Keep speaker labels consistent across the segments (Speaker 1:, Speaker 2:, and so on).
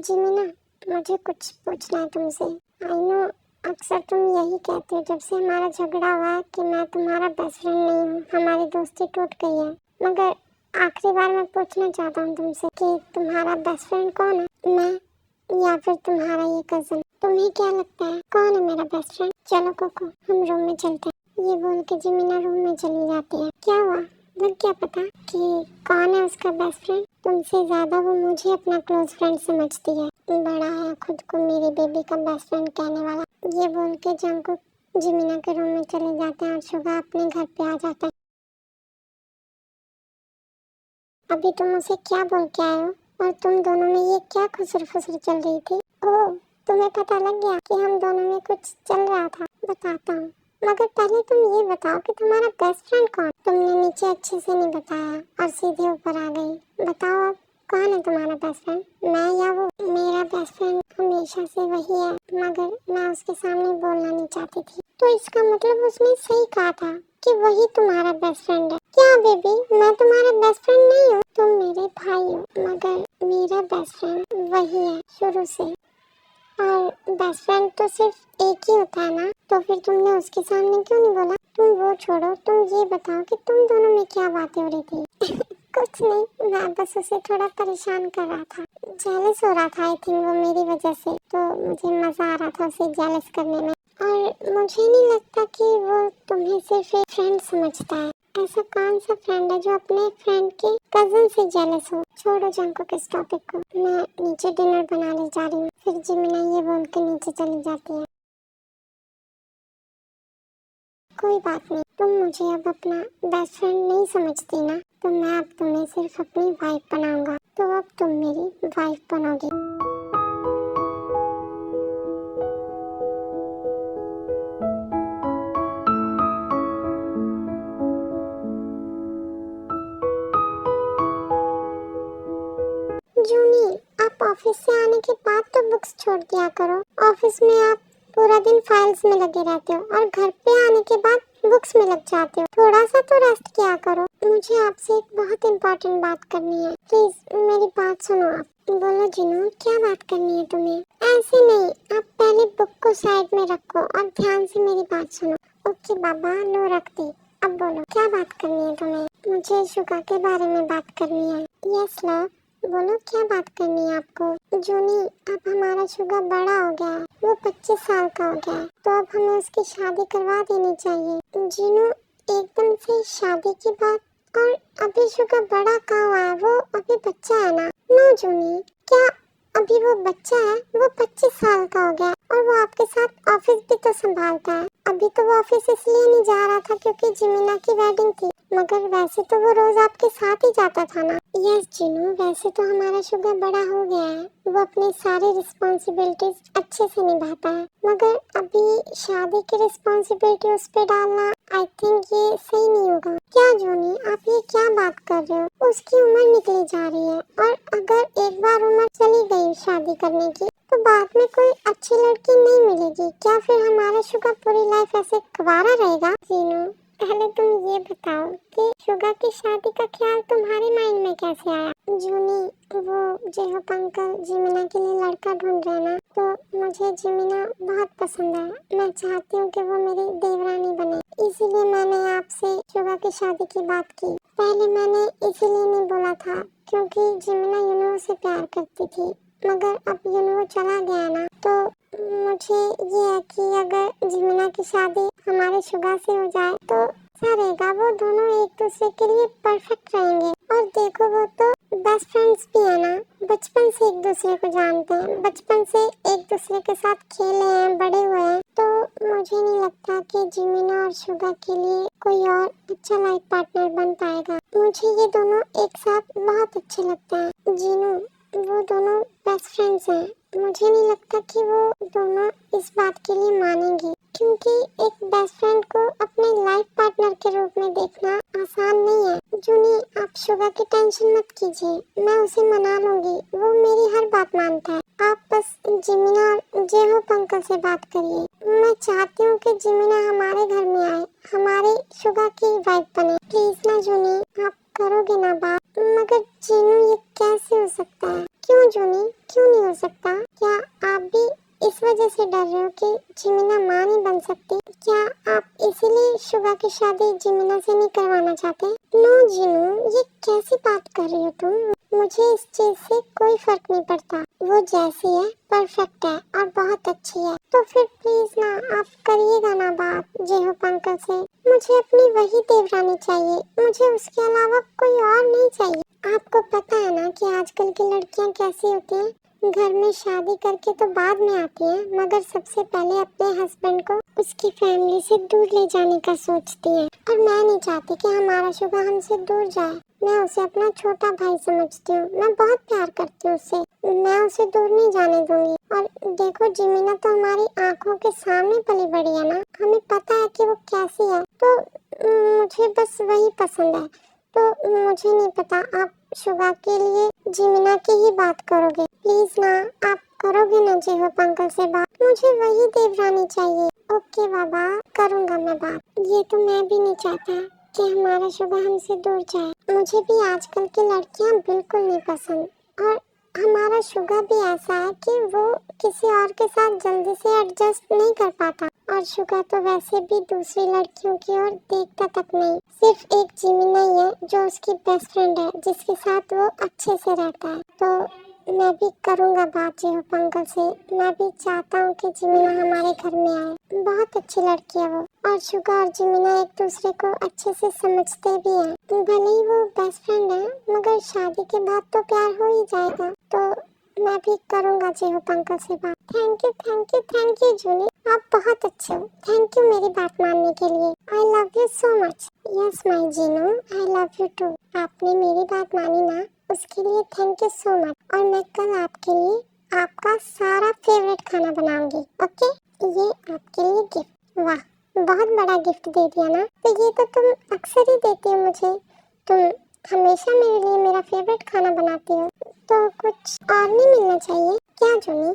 Speaker 1: जिमिना, मुझे कुछ पूछना है तुमसे। आई नो अक्सर तुम यही कहते हो जब से हमारा झगड़ा हुआ है कि मैं तुम्हारा बेस्ट फ्रेंड नहीं हूँ, हमारी दोस्ती टूट गई है। मगर आखिरी बार मैं पूछना चाहता हूँ तुमसे कि तुम्हारा बेस्ट फ्रेंड कौन है, मैं या फिर तुम्हारा ये कजन? तुम्हें क्या लगता है कौन है मेरा बेस्ट फ्रेंड? चलो कोको, हम रूम में चलते हैं। ये बोल के जिमिना रूम में चली जाती है। क्या हुआ, लग क्या पता कि कौन है उसका बेस्ट फ्रेंड? तुमसे ज्यादा वो मुझे अपना क्लोज फ्रेंड समझती है। बड़ा है खुद को मेरी बेबी का बेस्ट फ्रेंड कहने वाला। ये बोल के जंकुक जिमिना के रूम में चले जाते हैं और सुगा अपने घर पे आ जाता है। अभी तुम उसे क्या बोल के आए हो और तुम दोनों में ये क्या खुसर फुसर चल रही थी? ओह, तुम्हें पता लग गया कि हम दोनों में कुछ चल रहा था। बताता हूँ, मगर पहले तुम ये बताओ कि तुम्हारा बेस्ट फ्रेंड कौन? तुमने नीचे अच्छे से नहीं बताया और सीधे ऊपर आ गई। बताओ अब कौन है तुम्हारा बेस्ट फ्रेंड, मैं या वो? मेरा बेस्ट फ्रेंड हमेशा से वही है, मगर मैं उसके सामने बोलना नहीं चाहती थी। तो इसका मतलब उसने सही कहा था कि वही तुम्हारा बेस्ट फ्रेंड है। क्या बेबी, मैं तुम्हारा बेस्ट फ्रेंड नहीं हूँ? तुम मेरे भाई हो, मगर मेरा बेस्ट फ्रेंड वही है शुरू से। और बेस्ट फ्रेंड तो सिर्फ एक ही होता है ना, तो फिर तुमने उसके सामने क्यों नहीं बोला? तुम वो छोड़ो, तुम ये बताओ कि तुम दोनों में क्या बातें हो रही थी? कुछ नहीं, मैं बस उसे थोड़ा परेशान कर रहा था, जेलस हो रहा था। आई थिंक वो मेरी वजह से, तो मुझे मजा आ रहा था उसे जेलस करने में। और मुझे नहीं लगता कि वो तुम्हें सिर्फ एक फ्रेंड समझता है। ऐसा कौन सा फ्रेंड है जो अपने फ्रेंड के कजन से जेलस हो? छोड़ो जंकुक इस टॉपिक को, मैं नीचे डिनर बनाने जा रही हूँ। फिर जिमिना ये बोल के नीचे चली जाती है। कोई बात नहीं, तुम मुझे अब अपना बेस्ट फ्रेंड नहीं समझती ना, तो मैं अब तुम्हें सिर्फ अपनी वाइफ बनाऊंगा। तो अब तुम मेरी वाइफ बनोगी। जूनी, आप ऑफिस से आने के बाद तो बुक्स छोड़ दिया करो। ऑफिस में आप पूरा दिन फाइल्स में लगे रहते हो और घर पे आने के बाद बुक्स में लग जाते हो। थोड़ा सा तो रेस्ट किया करो। मुझे आपसे एक बहुत इम्पोर्टेंट बात करनी है, प्लीज मेरी बात सुनो। आप बोलो जिनू, क्या बात करनी है तुम्हें? ऐसे नहीं, आप पहले बुक को साइड में रखो और ध्यान से मेरी बात सुनो। ओके बाबा, लो रख दी। अब बोलो क्या बात करनी है तुम्हें? मुझे शुगा के बारे में बात करनी है। यस लव, बोलो क्या बात करनी है आपको? जूनी, अब हमारा शुगर बड़ा हो गया है, वो 25 साल का हो गया है, तो अब हमें उसकी शादी करवा देनी चाहिए। जीनू, एकदम से शादी की बात? और अभी शुगर बड़ा कहाँ हुआ है, वो अभी बच्चा है ना? नो जूनी, क्या अभी वो बच्चा है? वो 25 साल का हो गया और वो आपके साथ ऑफिस भी तो संभालता है। अभी तो वो ऑफिस इसलिए नहीं जा रहा था क्योंकि जिमिना की वेडिंग थी, मगर वैसे तो वो रोज आपके साथ ही जाता था ना? यस जिनू, वैसे तो हमारा शुगर बड़ा हो गया है, वो अपनी सारी रिस्पॉन्सिबिलिटीज अच्छे से निभाता है, मगर अभी शादी की रिस्पॉन्सिबिलिटी उस पे डालना आई थिंक ये सही नहीं होगा। क्या जूनी, आप ये क्या बात कर रहे हो? उसकी उम्र निकली जा रही है और अगर एक बार उम्र चली गई शादी करने की तो बाद में कोई अच्छी लड़की नहीं मिलेगी। क्या फिर हमारा शुगर पूरी लाइफ ऐसे कुंवारा रहेगा? जीनू, पहले तुम ये बताओ कि शुगा की शादी का ख्याल तुम्हारे माइंड में कैसे आया? जूनी, वो जेहप अंकल जिमिना के लिए लड़का ढूंढ रहे ना, तो मुझे जिमिना बहुत पसंद है। मैं चाहती हूँ कि वो मेरी देवरानी बने, इसीलिए मैंने आपसे शुगा की शादी की बात की। पहले मैंने इसीलिए नहीं बोला था क्योंकि जिमिना यूनो से प्यार करती थी, मगर अब यूनो चला गया ना, तो मुझे ये है कि अगर जिमिना की शादी हमारे शुगा से हो जाए तो अच्छा रहेगा। वो दोनों एक दूसरे के लिए परफेक्ट रहेंगे। और देखो वो तो बेस्ट फ्रेंड्स भी है ना, बचपन से एक दूसरे को जानते हैं, बचपन से एक दूसरे के साथ खेले हैं, बड़े हुए हैं, तो मुझे नहीं लगता कि जिमिना और शुगा के लिए कोई और अच्छा लाइफ पार्टनर बन पाएगा। मुझे ये दोनों एक साथ बहुत अच्छे लगते हैं। जीनू, वो दोनों बेस्ट फ्रेंड्स हैं, मुझे नहीं लगता कि वो दोनों इस बात के लिए मानेंगे, क्योंकि एक बेस्ट फ्रेंड को अपने लाइफ पार्टनर के रूप में देखना आसान नहीं है। जूनी, आप शुगर की टेंशन मत कीजिए, मैं उसे मना लूंगी, वो मेरी हर बात मानता है। आप बस जिमिना और जेहोप अंकल से बात करिए। मैं चाहती हूँ कि जिमिना हमारे घर में आए, हमारे शुगर की वाइफ बने। प्लीज ना जूनी, आप करोगे ना बात? मगर जीनू, ये कैसे हो सकता है? क्यों जूनी, क्यों नहीं हो सकता? सकता? क्या आप भी इस वजह से डर रहे हो कि जिमिना माँ नहीं बन सकती? क्या आप इसीलिए शुगा की शादी जिमिना से नहीं करवाना चाहते? नो जिनू, ये कैसी बात कर रही हो तुम? मुझे इस चीज से कोई फर्क नहीं पड़ता। वो जैसी है परफेक्ट है और बहुत अच्छी है। तो फिर प्लीज ना, आप करिएगा ना बात जेहोप अंकल से। मुझे अपनी वही देवरानी चाहिए, मुझे उसके अलावा कोई और नहीं चाहिए। आपको पता है ना कि आजकल की लड़कियां कैसी होती हैं, घर में शादी करके तो बाद में आती हैं, मगर सबसे पहले अपने हस्बैंड को उसकी फैमिली से दूर ले जाने का सोचती हैं। और मैं नहीं चाहती कि हमारा शुगा हमसे दूर जाए। मैं उसे अपना छोटा भाई समझती हूँ, मैं बहुत प्यार करती हूँ उससे, मैं उसे दूर नहीं जाने दूंगी। और देखो जिमिना तो हमारी आंखों के सामने पली बड़ी है ना, हमें पता है कि वो कैसी है। तो मुझे बस वही पसंद है। तो मुझे नहीं पता, आप शुगा के लिए जिमिना की ही बात करोगे? प्लीज ना, आप करोगे ना जेहोप अंकल से बात? मुझे वही देवरानी चाहिए। ओके बाबा, करूँगा मैं बात। ये तो मैं भी नहीं चाहता कि हमारा शुगा हमसे दूर जाए। मुझे भी आजकल की लड़कियां बिल्कुल नहीं पसंद। और हमारा शुगा भी ऐसा है कि वो किसी और के साथ जल्दी से एडजस्ट नहीं कर पाता। और शुगा तो वैसे भी दूसरी लड़कियों की ओर देखता तक नहीं। सिर्फ एक जिमिना ही है जो उसकी बेस्ट फ्रेंड है, जिसके साथ वो अच्छे से रहता है। तो मैं भी करूँगा बात जेहोप अंकल से। मैं भी चाहता हूँ कि जिमिना हमारे घर में आए। बहुत अच्छी लड़की है वो। और शुगा और जिमिना एक दूसरे को अच्छे से समझते भी हैं। भले ही वो बेस्ट फ्रेंड है, मगर शादी के बाद तो प्यार हो ही जाएगा। तो मैं भी करूँगा जेहोप अंकल से बात। Thank you thank you thank you Julie, आप बहुत अच्छे हो। थैंक यू मेरी बात मानने के लिए। I love you so much. Yes my Jinu, I love you too. आपने मेरी बात मानी ना, उसके लिए थैंक यू सो मच। और मैं कल आपके लिए आपका सारा फेवरेट खाना बनाऊंगी। ओके, ये आपके लिए गिफ्ट। वाह, बहुत बड़ा गिफ्ट दे दिया ना। तो ये तो तुम अक्सर ही देती हो मुझे, तुम हमेशा मेरे लिए मेरा फेवरेट खाना बनाती हो। तो कुछ और नहीं मिलना चाहिए क्या जूनी?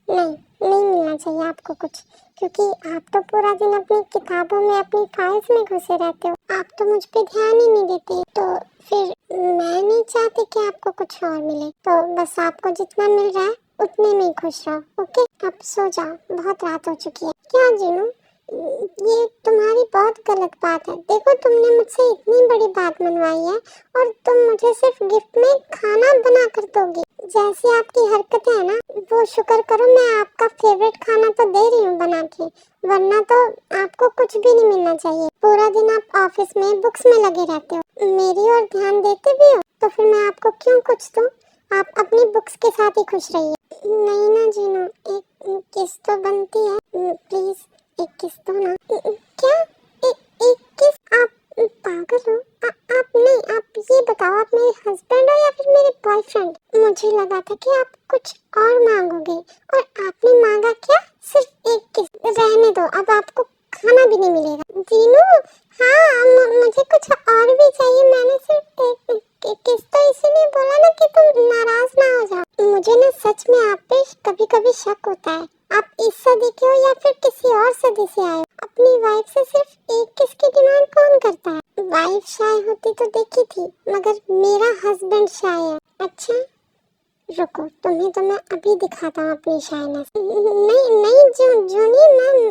Speaker 1: नहीं, नहीं मिलना चाहिए आपको कुछ, क्योंकि आप तो पूरा दिन अपनी किताबों में, अपनी फाइल्स में घुसे रहते हो। आप तो मुझ पे ध्यान ही नहीं देते। तो फिर मैं नहीं चाहती कि आपको कुछ और मिले। तो बस आपको जितना मिल रहा है उतने में ही खुश रहो। ओके, अब सो जाओ, बहुत रात हो चुकी है। क्या जीनू, ये तुम्हारी बहुत गलत बात है। देखो, तुमने मुझसे इतनी बड़ी बात मनवाई है और तुम मुझे सिर्फ गिफ्ट में खाना बना कर दोगी। जैसी आपकी हरकतें है ना, वो शुक्र करो मैं आपका फेवरेट खाना तो दे रही हूँ बना के, वरना तो आपको कुछ भी नहीं मिलना चाहिए। पूरा दिन आप ऑफिस में बुक्स में लगे रहते हो, मेरी ओर ध्यान देते भी हो, तो फिर मैं आपको क्यों कुछ दूं? आप अपनी बुक्स के साथ ही खुश रहिए। नहीं ना जीनू, एक किस तो बनती है, प्लीज एक किस दो ना। क्या एक किस? आप पागल हो? आप नहीं, आप ये बताओ, आप मेरे हस्बैंड हो या फिर मेरे बॉयफ्रेंड? मुझे लगा था कि आप कुछ और मांगोगे, और आपने मांगा क्या? सिर्फ एक किस। रहने दो, अब आपको खाना भी नहीं मिलेगा। जीनू, हाँ मुझे कुछ और भी चाहिए। मैंने सिर्फ एक किस तो इसीलिए बोला ना कि तुम नाराज ना हो जाओ। मुझे ना सच में आप पे कभी कभी शक होता है, आप इस सदी के हो या फिर किसी और सदी से आए हो। अपनी वाइफ से सिर्फ एक किस की डिमांड कौन करता है? वाइफ शाय होती तो देखी थी, मगर मेरा हस्बैंड शाय है। अच्छा, रुको, तुम्हें तो मैं अभी दिखाता हूँ अपनी शायनेस। नहीं नहीं जूनी,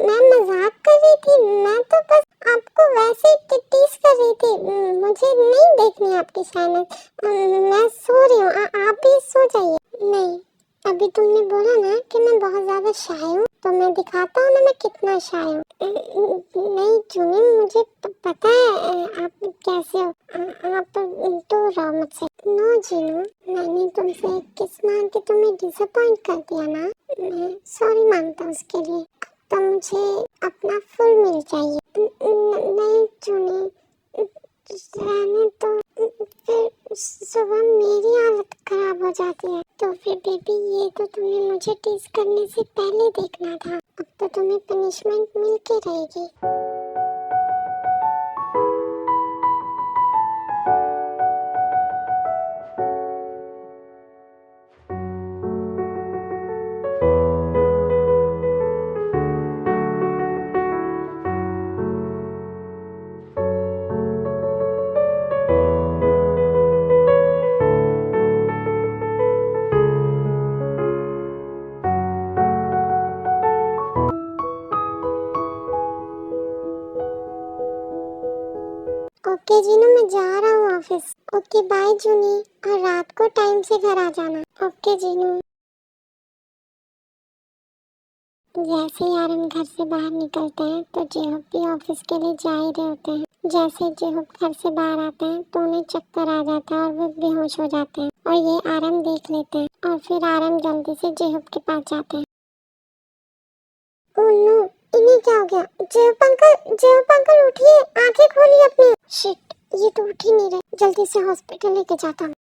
Speaker 1: मैं मजाक कर रही थी। मैं तो बस आपको वैसे टीस कर रही थी। मुझे नहीं देखनी आपकी शायनेस। मैं सो रही हूँ, आप भी सो जाइए। नहीं, अभी तुमने बोला ना कि मैं बहुत ज्यादा शाय हूँ, तो मैं दिखाता हूँ ना मैं कितना शाय हूँ। नहीं जूनी, मुझे पता है आप कैसे हो। आप दूर रहो मुझसे। नो जीनू, मैंने तुमसे एक किस मांग के तुम्हें डिसअपॉइंट कर दिया ना, मैं सॉरी मांगता हूँ उसके लिए। तो मुझे अपना फुल मिल चाहिए। नहीं जूनी, रहने तो, फिर सुबह मेरी हालत खराब हो जाती है। तो फिर बेबी, ये तो तुम्हें मुझे टीज करने से पहले देखना था। अब तो तुम्हें पनिशमेंट मिल के रहेगी। ओके जीनू, मैं जा रहा हूँ ऑफिस। ओके बाय जूनी, और रात को टाइम से घर आ जाना। ओके जीनू। जैसे ही आरम घर से बाहर निकलते हैं तो जेहूब भी ऑफिस के लिए जा ही रहे होते हैं। जैसे जेहूब घर से बाहर आते हैं तो उन्हें चक्कर आ जाता है और वो बेहोश हो जाते हैं और ये आरम देख लेते हैं और फिर आरम जल्दी से जेहूब के पास जाते हैं। ओह नो, इन्हें क्या हो गया? जेहूब अंकल उठिए, आंखें खोलिए अपनी। शिट, ये तो उठ ही नहीं रहे। जल्दी से हॉस्पिटल लेके जाता हूँ।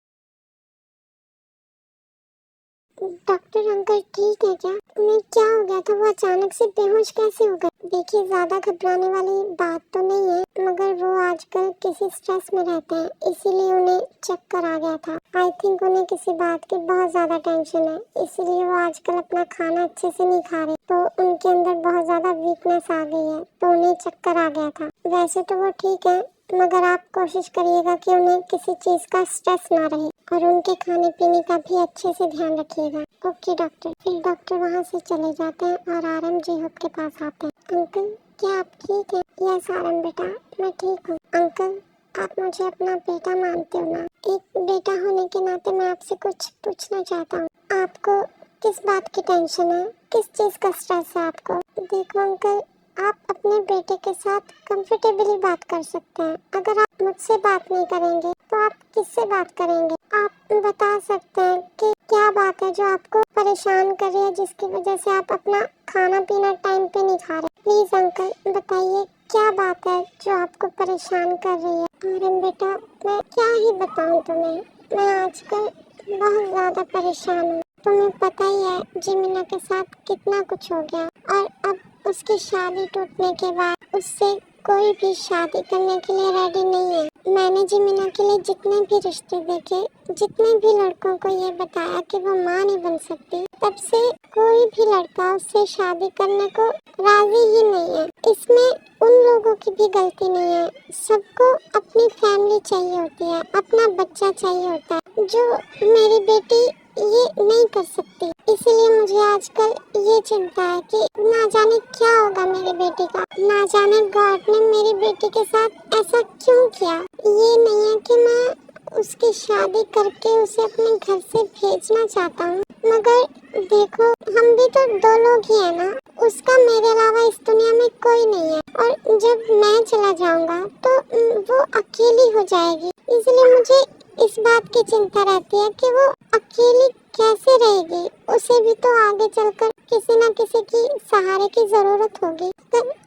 Speaker 1: डॉक्टर अंकल ठीक है क्या? उन्हें क्या हो गया था? वो अचानक से बेहोश कैसे हो गए? देखिए, ज्यादा घबराने वाली बात तो नहीं है, मगर वो आजकल किसी स्ट्रेस में रहते हैं, इसीलिए उन्हें चक्कर आ गया था। आई थिंक उन्हें किसी बात की बहुत ज्यादा टेंशन है, इसीलिए वो आजकल अपना खाना अच्छे से नहीं खा रहे, तो उनके अंदर बहुत ज्यादा वीकनेस आ गई है, तो उन्हें चक्कर आ गया था। वैसे तो वो ठीक है, मगर आप कोशिश करिएगा कि उन्हें किसी चीज का स्ट्रेस ना रहे और उनके खाने पीने का भी अच्छे से ध्यान रखिएगा। Okay doctor. फिर डॉक्टर वहाँ से चले जाते हैं और आरम जेहूब के पास आते हैं। अंकल, क्या आप ठीक हैं? यस आरम बेटा, मैं ठीक हूँ। अंकल, आप मुझे अपना बेटा मानते हो ना? एक बेटा होने के नाते मैं आपसे कुछ पूछना चाहता हूँ। आपको किस बात की टेंशन है? किस चीज का स्ट्रेस है आपको? देखो अंकल, आप अपने बेटे के साथ कंफर्टेबली बात कर सकते हैं। अगर आप मुझसे बात नहीं करेंगे तो आप किससे बात करेंगे? आप बता सकते हैं कि क्या बात है जो आपको परेशान कर रही है, जिसकी वजह से आप अपना खाना पीना टाइम पे नहीं खा रहे। प्लीज अंकल बताइए, क्या बात है जो आपको परेशान कर रही है? अरे बेटा, मैं क्या ही बताऊं तुम्हें, मैं आजकल बहुत ज्यादा परेशान हूँ। तुम्हें पता ही है जिमिना के साथ कितना कुछ हो गया, और अब उसकी शादी टूटने के बाद उससे कोई भी शादी करने के लिए रेडी नहीं है। मैंने जिमिना के लिए जितने भी रिश्ते देखे, जितने भी लड़कों को ये बताया कि वो माँ नहीं बन सकती, तब से कोई भी लड़का उससे शादी करने को राजी ही नहीं है। इसमें उन लोगों की भी गलती नहीं है, सबको अपनी फैमिली चाहिए होती है, अपना बच्चा चाहिए होता है, जो मेरी बेटी ये नहीं कर सकती। इसीलिए मुझे आजकल ये चिंता है कि ना जाने क्या होगा मेरी बेटी का, ना जाने गॉड ने मेरी बेटी के साथ ऐसा क्यों किया। ये नहीं है कि मैं उसकी शादी करके उसे अपने घर से भेजना चाहता हूँ, मगर देखो, हम भी तो दो लोग ही है ना, उसका मेरे अलावा इस दुनिया में कोई नहीं है, और जब मैं चला जाऊंगा तो वो अकेली हो जाएगी। इसलिए मुझे इस बात की चिंता रहती है कि वो अकेली कैसे रहेगी। उसे भी तो आगे चलकर किसी न किसी की सहारे की जरूरत होगी।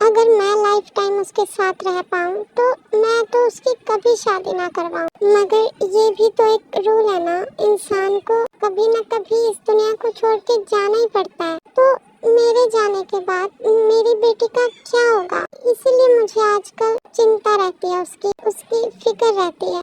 Speaker 1: अगर मैं लाइफ टाइम उसके साथ रह पाऊँ तो मैं तो उसकी कभी शादी ना करवाऊँ, मगर ये भी तो एक रूल है ना, इंसान को कभी न कभी इस दुनिया को छोड़ के जाना ही पड़ता है। तो मेरे जाने के बाद मेरी बेटी का क्या होगा? इसीलिए मुझे आजकल चिंता रहती है, उसकी फिक्र रहती है।